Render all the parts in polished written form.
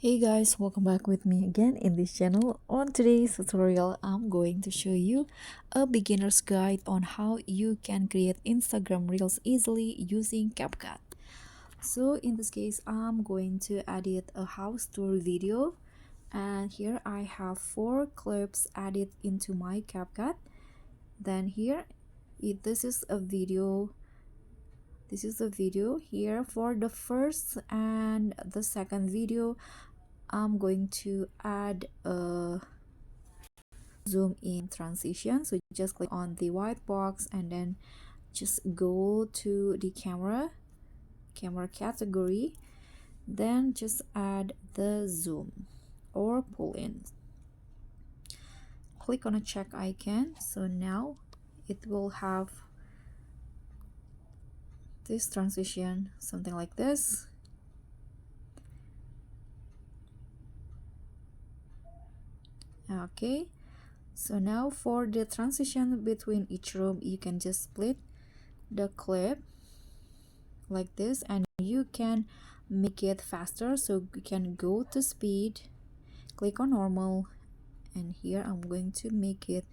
Hey guys, welcome back with me again in this channel. On today's tutorial, I'm going to show you a beginner's guide on how you can create Instagram Reels easily using CapCut. So in this case, I'm going to edit a house tour video, and here I have 4 clips added into my CapCut. Then here, this is a video. This is a video here for the first and the second video. I'm going to add a zoom in transition, so just click on the white box and then just go to the camera category, then just add the zoom or pull in. Click on a check icon, so now it will have this transition, something like this. Okay, so now for the transition between each room, you can just split the clip like this, and you can make it faster, so you can go to speed, click on normal, and here I'm going to make it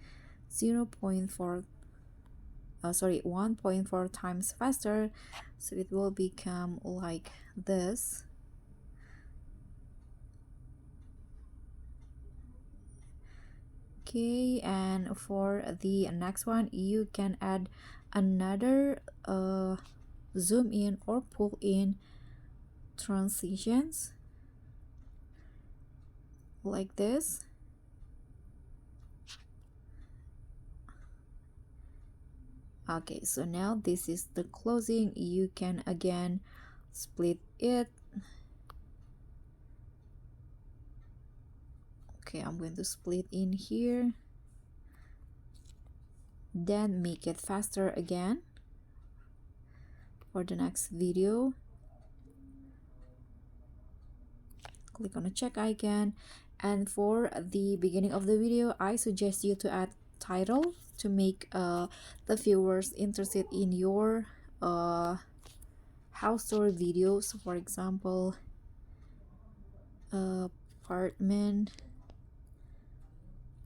1.4 times faster, so it will become like this. Okay, and for the next one, you can add another zoom in or pull in transitions like this. Okay, so now this is the closing. You can again split it. Okay, I'm going to split in here, then make it faster again for the next video. Click on the check icon, and for the beginning of the video, I suggest you to add title to make the viewers interested in your house tour video. So for example, apartment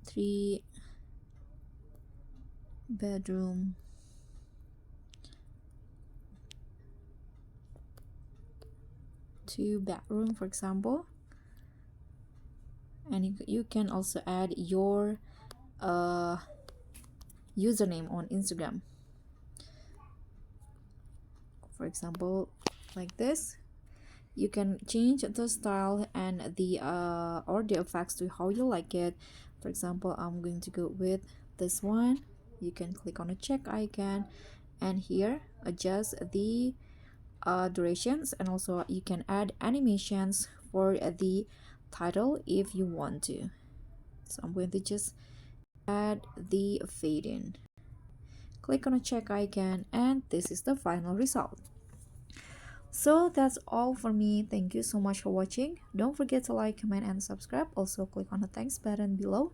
3 bedroom, two bedroom, for example. And you can also add your username on Instagram, for example, like this. You can change the style and the or the effects to how you like it. For example, I'm going to go with this one. You can click on a check icon, and here adjust the durations, and also you can add animations for the title if you want to. So I'm going to just add the fade in. Click on a check icon, and this is the final result. So that's all for me. Thank you so much for watching. Don't forget to like, comment, and subscribe. Also click on the thanks button below.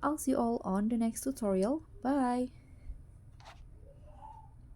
I'll see you all on the next tutorial. Bye.